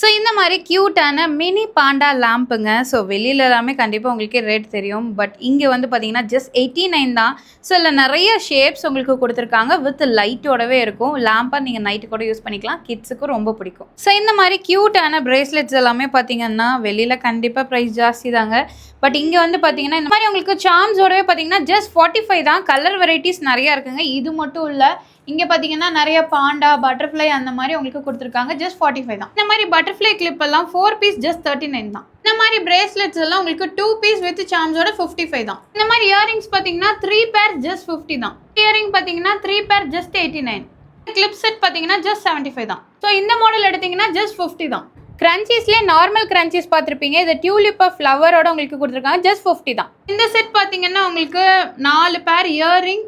So இந்த மாதிரி க்யூட்டான மினி பாண்டா லேம்புங்க. ஸோ வெளியில் எல்லாமே கண்டிப்பாக உங்களுக்கே ரேட் தெரியும். பட் இங்கே வந்து பார்த்தீங்கன்னா ஜஸ்ட் 89 தான். ஸோ இதில் நிறைய ஷேப்ஸ் உங்களுக்கு கொடுத்துருக்காங்க. வித் லைட்டோடவே இருக்கும். லேம்பை நீங்கள் நைட்டு கூட யூஸ் பண்ணிக்கலாம். கிட்ஸுக்கும் ரொம்ப பிடிக்கும். ஸோ இந்த மாதிரி க்யூட்டான பிரேஸ்லெட்ஸ் எல்லாமே பார்த்தீங்கன்னா வெளியில் கண்டிப்பாக ப்ரைஸ் ஜாஸ்தி தாங்க. பட் இங்கே வந்து பார்த்தீங்கன்னா இந்த மாதிரி உங்களுக்கு சார்ம்ஸோடவே பார்த்தீங்கன்னா ஜஸ்ட் 45 தான். கலர் வெரைட்டிஸ் நிறையா இருக்குங்க. இது மட்டும் இல்லை, இங்கே பார்த்தீங்கன்னா நிறைய பாண்டா, பட்டர்ஃப்ளை அந்த மாதிரி உங்களுக்கு கொடுத்துருக்காங்க. ஜஸ்ட் 45 தான். இந்த மாதிரி பட்டர்ஃப்ளை கிளிப் எல்லாம் 4 பீஸ் ஜஸ்ட் 39 தான். இந்த மாதிரி பிரேஸ்லெட்ஸ் எல்லாம் உங்களுக்கு 2 பீஸ் வித் சார்ம்ஸோட 55 தான். இந்த மாதிரி இயரிங்ஸ் பார்த்தீங்கன்னா 3 பேர் ஜஸ்ட் 50 தான். இயரிங் பார்த்தீங்கன்னா 3 பேர் ஜஸ்ட் 89. கிளிப் செட் பார்த்தீங்கன்னா ஜஸ்ட் 75 தான். ஸோ இந்த மாடல் எடுத்தீங்கன்னா ஜஸ்ட் 50 தான். கிரன்ச்சீஸ்லேயே நார்மல் கிரன்ச்சீஸ் பார்த்துருப்பீங்க. இது டியூலிப் ஃப்ளவரோட உங்களுக்கு கொடுத்துருக்காங்க. ஜஸ்ட் 50 தான். இந்த செட் பார்த்தீங்கன்னா உங்களுக்கு 4 பேர் இயரிங்,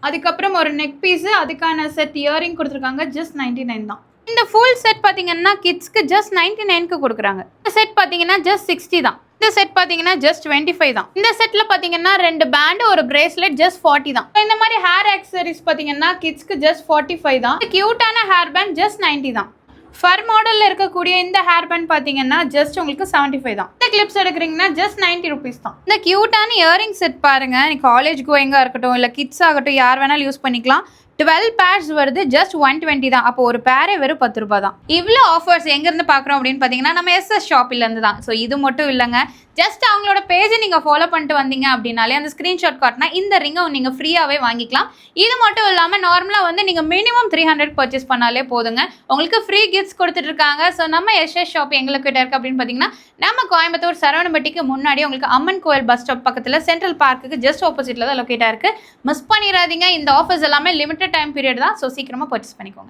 அதுக்கப்புறம் ஒரு நெக் பீஸு, அதுக்கான செட் இயரிங் கொடுத்துருக்காங்க. ஜஸ்ட் 99 தான். இந்த ஃபுல் செட் பார்த்தீங்கன்னா கிட்ஸ்க்கு ஜஸ்ட் 99க்கு கொடுக்குறாங்க. இந்த செட் பார்த்தீங்கன்னா ஜஸ்ட் 60 தான். இந்த செட் பார்த்தீங்கன்னா ஜஸ்ட் 25 தான். இந்த செட்டில் பார்த்தீங்கன்னா 2 பேண்டு, ஒரு பிரேஸ்லெட் ஜஸ்ட் 40 தான். இந்த மாதிரி ஹேர் ஆக்சசரிஸ் பார்த்தீங்கன்னா கிட்ஸ்க்கு ஜஸ்ட் 45 தான். கியூட்டான ஹேர் பேண்ட் ஜஸ்ட் 90 தான். ஃபர் மாடலில் இருக்கக்கூடிய இந்த ஹேர் பேண்ட் பார்த்தீங்கன்னா ஜஸ்ட் உங்களுக்கு 75 தான். இந்த கிளிப்ஸ் எடுக்கிறீங்கன்னா ஜஸ்ட் 90 rupees தான். இந்த க்யூட்டான இயரிங் செட் பாருங்க. நீ காலேஜ் கோயிங்காக இருக்கட்டும், இல்லை கிட்ஸ் ஆகட்டும், யார் வேணாலும் யூஸ் பண்ணிக்கலாம். 12 பேர்ஸ் வருது. ஜஸ்ட் 120 தான். அப்போ ஒரு பேரே வெறும் 10 ரூபாய் தான். இவ்வளோ ஆஃபர்ஸ் எங்கேருந்து பார்க்குறோம் அப்படின்னு பார்த்தீங்கன்னா நம்ம SS ஷாப்பிலேருந்து தான். ஸோ இது மட்டும் இல்லைங்க, ஜஸ்ட் அவங்களோட பேஜை நீங்கள் ஃபாலோ பண்ணிட்டு வந்தீங்க அப்படின்னாலே அந்த ஸ்க்ரீன்ஷாட் காட்டினா இந்த ரிங்கை நீங்கள் ஃப்ரீயாகவே வாங்கிக்கலாம். இது மட்டும் இல்லாமல் நார்மலாக வந்து நீங்கள் மினிமம் 300 பர்ச்சேஸ் பண்ணாலே போதுங்க, உங்களுக்கு ஃப்ரீ கிஃப்ட்ஸ் கொடுத்துட்ருக்காங்க. ஸோ நம்ம SS ஷாப் எங்களுக்கு கிட்ட இருக்குது அப்படின்னு பார்த்தீங்கன்னா நம்ம கோயம்புத்தூர் சரவணம்பட்டிக்கு முன்னாடி உங்களுக்கு அம்மன் கோயில் பஸ் ஸ்டாப் பக்கத்தில் சென்ட்ரல் பார்க்குக்கு ஜஸ்ட் ஆப்போசிட்டில் தான் லொக்கேட்டாக இருக்குது. மிஸ் பண்ணிடாதீங்க. இந்த ஆஃபர்ஸ் எல்லாமே லிமிட்டட் டைம் பீரியட் தான். ஸோ சீக்கிரமாக பர்ச்சேஸ் பண்ணிக்கோங்க.